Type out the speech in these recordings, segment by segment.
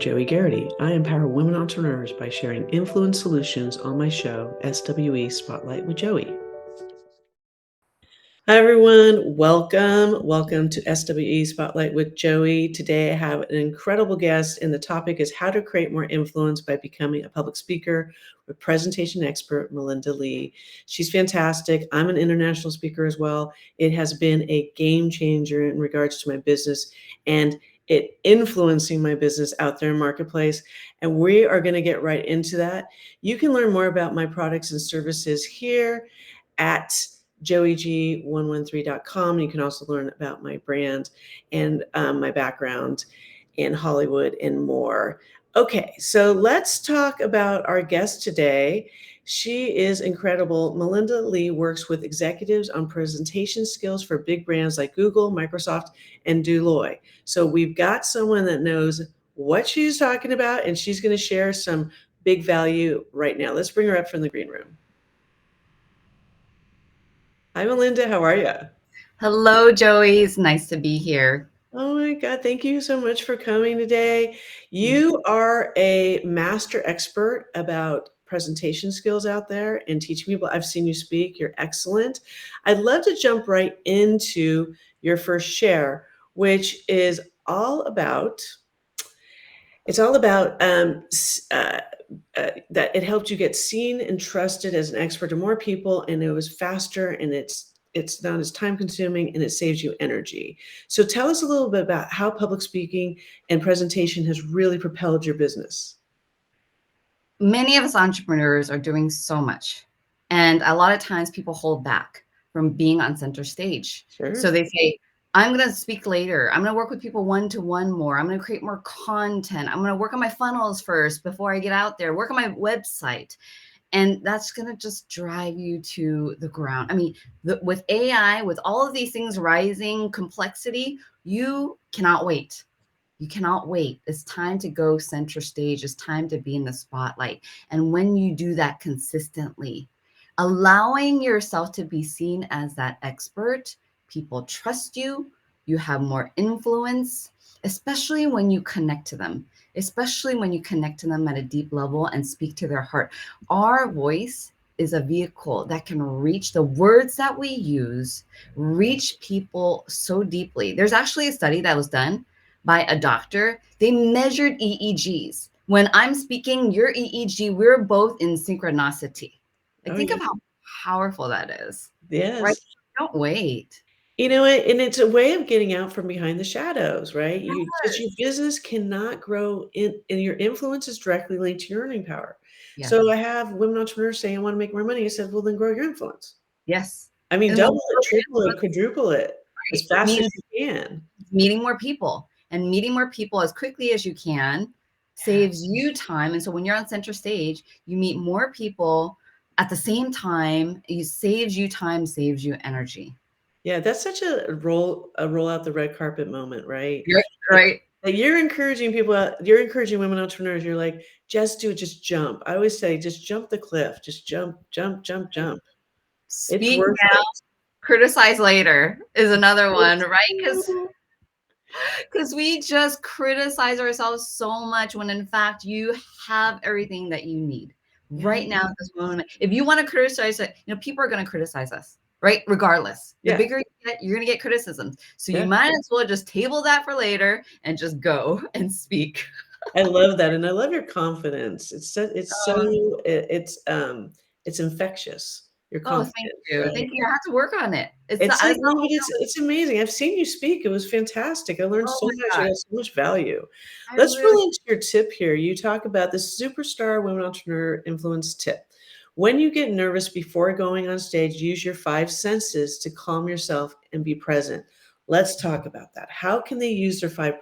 Joey Garrity. I empower women entrepreneurs by sharing influence solutions on my show, SWE Spotlight with Joie. Hi, everyone. Welcome to SWE Spotlight with Joie. Today, I have an incredible guest, and the topic is how to create more influence by becoming a public speaker with presentation expert Melinda Lee. She's fantastic. I'm an international speaker as well. It has been a game changer in regards to my business and it influencing my business out there in marketplace. And we are going to get right into that. You can learn more about my products and services here at joeyg113.com. You can also learn about my brand and my background in Hollywood and more. Okay, so let's talk about our guest today. She is incredible. Melinda Lee works with executives on presentation skills for big brands like Google, Microsoft, and Deloitte. So we've got someone that knows what she's talking about, and she's going to share some big value right now. Let's bring her up from the green room. Hi, Melinda. How are you? Hello, Joey. It's nice to be here. Oh my God. Thank you so much for coming today. You are a master expert about presentation skills out there and teaching people. I've seen you speak. You're excellent. I'd love to jump right into your first share, which is all about, that it helped you get seen and trusted as an expert to more people, and it was faster, and it's not as time consuming, and it saves you energy. So tell us a little bit about how public speaking and presentation has really propelled your business. Many of us entrepreneurs are doing so much, and a lot of times people hold back from being on center stage. Sure. So they say, I'm going to speak later. I'm going to work with people one-to-one more. I'm going to create more content. I'm going to work on my funnels first before I get out there, work on my website. And that's going to just drive you to the ground. I mean, with AI, with all of these things rising complexity, you cannot wait. You cannot wait. It's time to go center stage. It's time to be in the spotlight. And when you do that consistently, allowing yourself to be seen as that expert, people trust you. You have more influence, especially when you connect to them, especially when you connect to them at a deep level and speak to their heart. Our voice is a vehicle that can reach the words that we use, reach people so deeply. There's actually a study that was done by a doctor. They measured EEGs. When I'm speaking, your EEG, we're both in synchronicity. Like, think of how powerful that is. Yes. Right? Don't wait. You know, and it's a way of getting out from behind the shadows, right? Because your business cannot grow and your influence is directly linked to your earning power. Yes. So I have women entrepreneurs saying, I want to make more money. I said, well, then grow your influence. Yes. I mean, And double it, triple it, quadruple it as fast as you can. Meeting more people, and meeting more people as quickly as you can saves you time. And so when you're on center stage, you meet more people at the same time. It saves you time, saves you energy. Yeah, that's such a roll out the red carpet moment, right? Right. Like you're encouraging people out, you're encouraging women entrepreneurs. You're like, just do it, just jump. I always say, just jump the cliff, just jump, jump, jump, jump. Speak now, criticize later is another one, right? Because we just criticize ourselves so much when in fact you have everything that you need right now at this moment. If you want to criticize it, people are going to criticize us, right? Regardless, the bigger you get, you're going to get criticisms. So you might as well just table that for later and just go and speak. I love that, and I love your confidence. It's infectious. Your confidence. Thank you. Right? Thank you. I have to work on it. It's amazing. I've seen you speak. It was fantastic. I learned so much. I got so much value. Let's roll into your tip here. You talk about the superstar women entrepreneur influence tip. When you get nervous before going on stage, use your 5 senses to calm yourself and be present. Let's talk about that. How can they use their five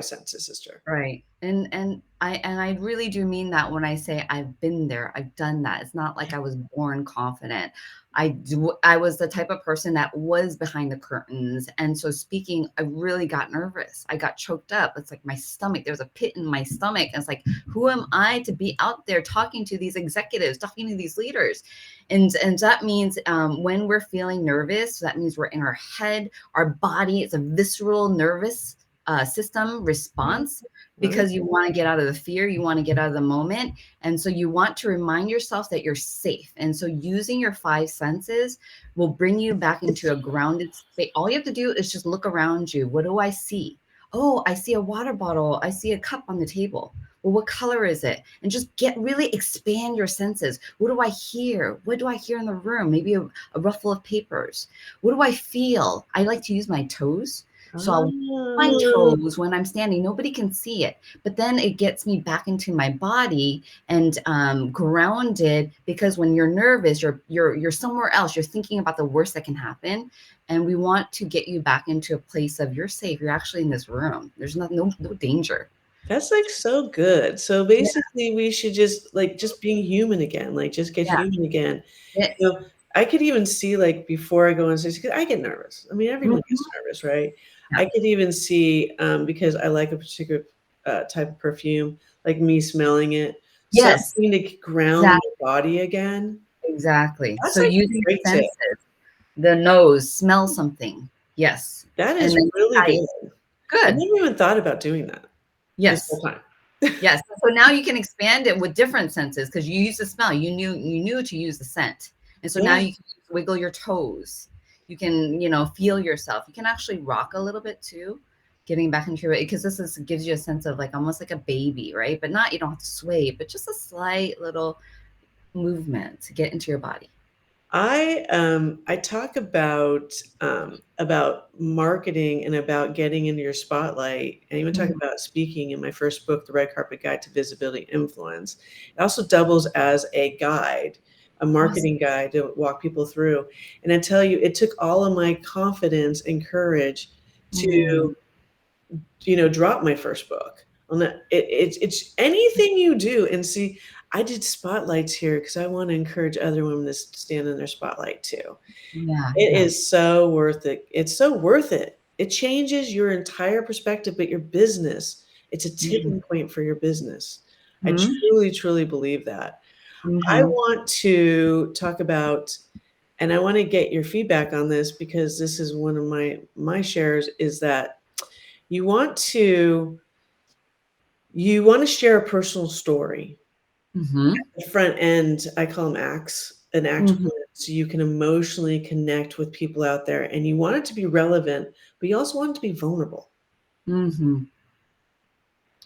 senses, sister? Right. And I really do mean that when I say I've been there, I've done that. It's not like I was born confident. I was the type of person that was behind the curtains. And so speaking, I really got nervous. I got choked up. It's like my stomach, there was a pit in my stomach. And it's like, who am I to be out there talking to these executives, talking to these leaders? And that means when we're feeling nervous, that means we're in our head, our body, it's a visceral nervous system response. Right. because you want to get out of the fear, you want to get out of the moment. And so you want to remind yourself that you're safe. And so using your five senses will bring you back into a grounded state. All you have to do is just look around you. What do I see? Oh, I see a water bottle. I see a cup on the table. Well, what color is it? And just really expand your senses. What do I hear? What do I hear in the room? Maybe a ruffle of papers. What do I feel? I like to use my toes. So I'll my Oh, toes when I'm standing. Nobody can see it, but then it gets me back into my body and grounded. Because when you're nervous, you're somewhere else. You're thinking about the worst that can happen, and we want to get you back into a place of you're safe. You're actually in this room. There's no danger. that's like so good. So Yeah, basically we should just like just being human again, like just get yeah, human again. yeah. You know, I could even see like before I go on stage, 'cause I get nervous. I mean, everyone gets Mhm. nervous, right? Yeah. I could even see because I like a particular type of perfume, like me smelling it, Yes, something to ground exactly, my body again. exactly. That's So like a using your great tip. senses, the nose, smell something. Yes, That and is then really good. sight. I Good. never even thought about doing that this whole Yes. time. Yes. So now you can expand it with different senses because you use the smell. You knew to use the scent. And so now Yeah. you can wiggle your toes. You can, feel yourself. You can actually rock a little bit too, getting back into your because this is gives you a sense of like almost like a baby, right? But not you don't have to sway, but just a slight little movement to get into your body. I talk about marketing and about getting into your spotlight, and even talk Mhm. about speaking in my first book, The Red Carpet Guide to Visibility and Influence. It also doubles as a guide, a Awesome. marketing guide to walk people through. And I tell you, it took all of my confidence and courage Mm, to drop my first book. On that, it's anything you do, and see, I did spotlights here because I want to encourage other women to stand in their spotlight too. yeah, It yeah. is so worth it. It's so worth it. It changes your entire perspective, but your business, it's a Mhm. tipping point for your business. I Mhm. truly, truly believe that. I Mhm. want to talk about, and I want to get your feedback on this because this is one of my shares is that you want to you want to share a personal story. Mhm. The front end, I call them acts, an act Mhm. plan, so you can emotionally connect with people out there, and you want it to be relevant, but you also want it to be vulnerable. Mhm.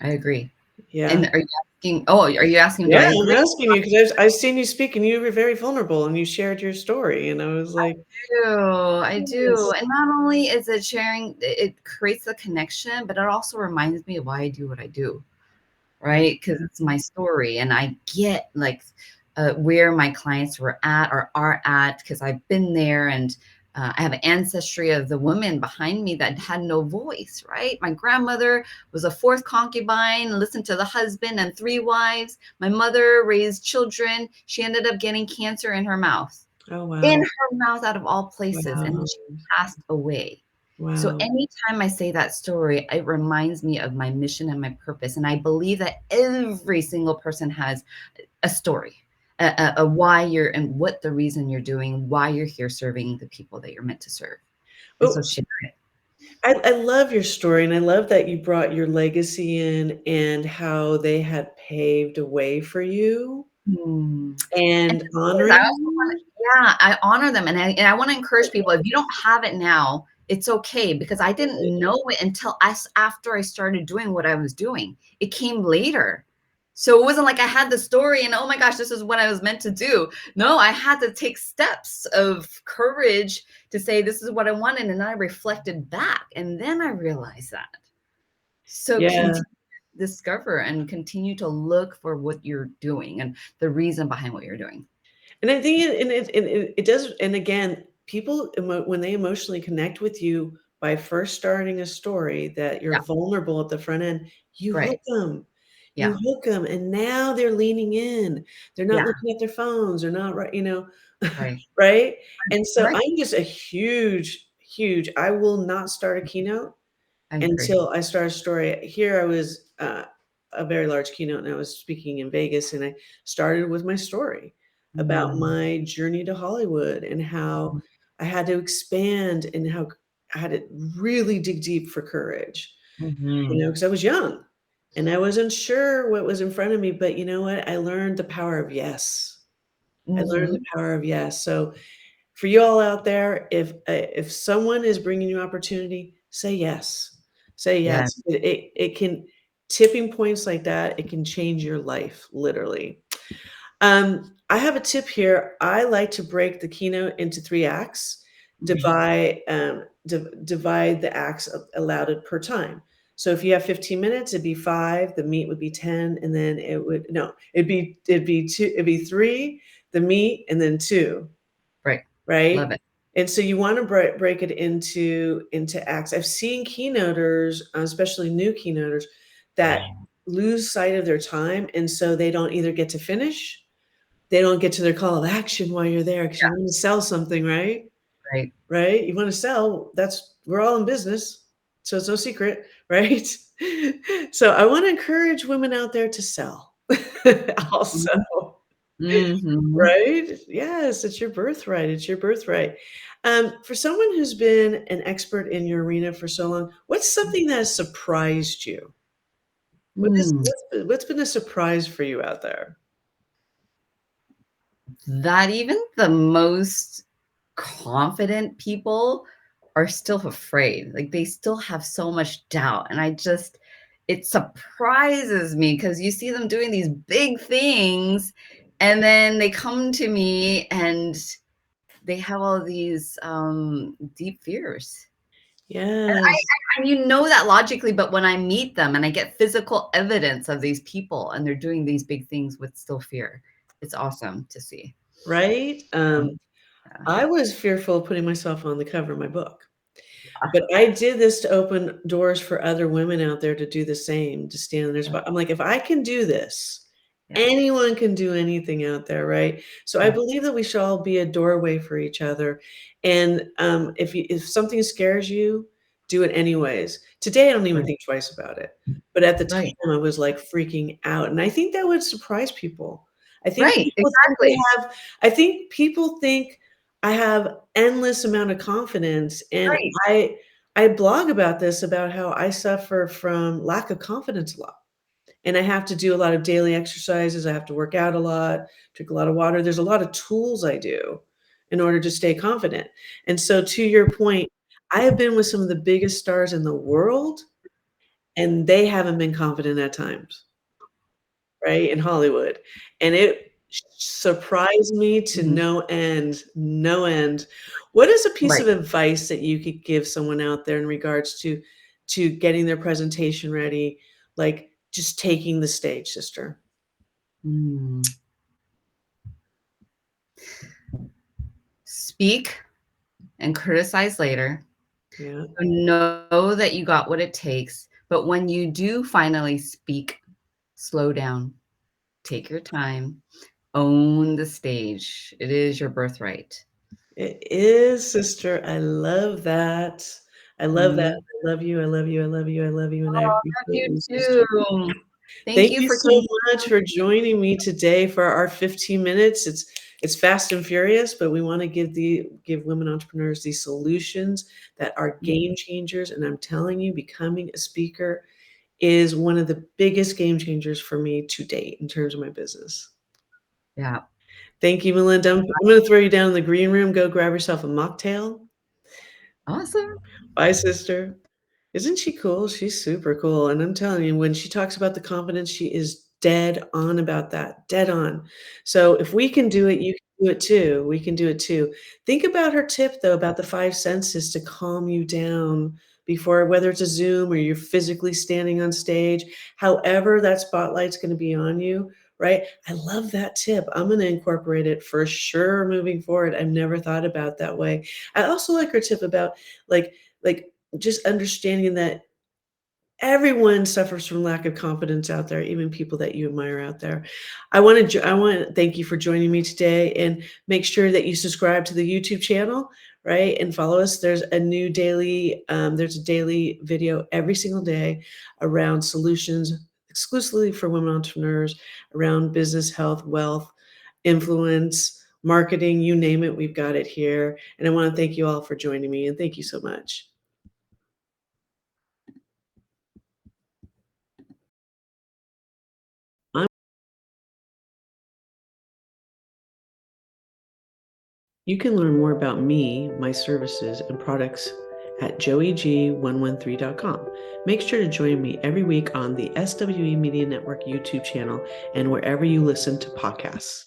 I agree. Yeah. And are you asking are you asking, do Yeah, I I'm agree? asking you because I've seen you speak, and you were very vulnerable, and you shared your story, and I was like, I do. "Yes." And not only is it sharing, it creates a connection, but it also reminds me of why I do what I do, right? Because it's Mhm. my story and I get like where my clients were at or are at because I've been there and I have an ancestry of the women behind me that had no voice, right? My grandmother was a fourth concubine, listened to the husband and three wives. My mother raised children. She ended up getting cancer Oh, in wow. her mouth out of all places, and then Wow. she passed away. So Wow. anytime I say that story, it reminds me of my mission and my purpose. And I believe that every single person has a story, a why you're and what the reason you're doing, why you're here serving the people that you're meant to serve. And so But share it. I love your story, and I love that you brought your legacy in and how they had paved a way for you Hmm. And and the thing is, I honoring also want you. to, yeah, I honor them, and I want to encourage people. If you don't have it now, it's okay because I didn't know it until after I started doing what I was doing. It came later. So it wasn't like I had the story and oh my gosh, this is what I was meant to do. No, I had to take steps of courage to say this is what I wanted, and I reflected back, and then I realized that. So Yeah. continue to discover and continue to look for what you're doing and the reason behind what you're doing. And I think it does, and again, people when they emotionally connect with you by first starting a story that you're Yeah, vulnerable at the front end, you right. hook them. You Yeah, hook them, and now they're leaning in. They're not yeah, looking at their phones. They're not right, right, right? And so right. I'm just a huge, huge I will not start a keynote I agree. until I start a story. Here I was, a very large keynote, and I was speaking in Vegas, and I started with my story about Mm, my journey to Hollywood and how I had to expand and how I had to really dig deep for courage, mhm. because I was young. and I wasn't sure what was in front of me, but you know what? I learned the power of yes. I learned the Mhm. power of yes. So for you all out there, if someone is bringing you opportunity, say yes. Say Yeah. yes. It can tipping points like that, it can change your life, literally. I have a tip here. I like to break the keynote into 3 acts, Mhm. divide the acts allotted per time. So if you have 15 minutes, it'd be 5, the meat would be 10, and then it would no, it'd be 3, the meat, and then 2, Right. right? Love it. And so you wanna break it into acts. I've seen keynoters, especially new keynoters, that lose sight of their time, and so they don't either get to finish, they don't get to their call of action while you're there because you Yeah. wanna sell something, right? Right. Right? You wanna sell, that's we're all in business, so it's no secret, right? So I wanna encourage women out there to sell also, Mhm. Mhm. right? Yes, it's your birthright, it's your birthright. For someone who's been an expert in your arena for so long, what's something that has surprised you? Mm. What's been a surprise for you out there? That even the most confident people are still afraid. Like, they still have so much doubt, and I just it surprises me because you see them doing these big things, and then they come to me, and they have all these, deep fears. And Yes. you know that logically, but when I meet them and I get physical evidence of these people and they're doing these big things with still fear, it's awesome to see. Right? Yeah. I was fearful of putting myself on the cover of my book, but I did this to open doors for other women out there to do the same, to stand in their Yeah. spot. I'm like, "If I can do this, Yeah. anyone can do anything out there," right? So I Yeah. believe that we should all be a doorway for each other, and, if something scares you, do it anyways. Today, I don't even Right. think twice about it, but at the Right. time, I was, like, freaking out, and I think that would surprise people. I think Right. people think they Exactly. have I think people think I have endless amount of confidence, and Right. I blog about this, about how I suffer from lack of confidence a lot, and I have to do a lot of daily exercises, I have to work out a lot, drink a lot of water, there's a lot of tools I do in order to stay confident, and so to your point, I have been with some of the biggest stars in the world, and they haven't been confident at times. Right, in Hollywood, and it surprised me to Mhm. no end, no end. What is a piece Right. of advice that you could give someone out there in regards to getting their presentation ready, like, just taking the stage, sister? Mm. Speak and criticize later. Yeah, So know that you got what it takes, but when you do finally speak, slow down, take your time, own the stage. It is your birthright. it is, sister, I love that. I love that. Mhm. I love you, I love you, I love you, I love you, and I Love appreciate you you, sister. too. Thank Thank you you for so coming. much for joining me today for our 15 minutes. It's fast and furious, but we want to give women entrepreneurs these solutions that are game changers. And I'm telling you, becoming a speaker is one of the biggest game changers for me to date in terms of my business. Yeah. Thank you, Melinda. I'm going to throw you down in the green room. Go grab yourself a mocktail. Awesome. Bye, sister. Isn't she cool? She's super cool, and I'm telling you, when she talks about the confidence, she is dead on about that, dead on. So if we can do it, you can do it too. We can do it too. Think about her tip, though, about the 5 senses to calm you down before, whether it's a Zoom or you're physically standing on stage, however that spotlight's gonna be on you, right? I love that tip. I'm gonna incorporate it for sure moving forward. I've never thought about it that way. I also like her tip about, like like, just understanding that everyone suffers from lack of confidence out there, even people that you admire out there. I wanna thank you for joining me today, and make sure that you subscribe to the YouTube channel, right, and follow us. There's a daily video every single day around solutions exclusively for women entrepreneurs, around business, health, wealth, influence, marketing, you name it, we've got it here, and I wanna thank you all for joining me, and thank you so much. You can learn more about me, my services, and products at joeyg113.com. Make sure to join me every week on the SWE Media Network YouTube channel and wherever you listen to podcasts.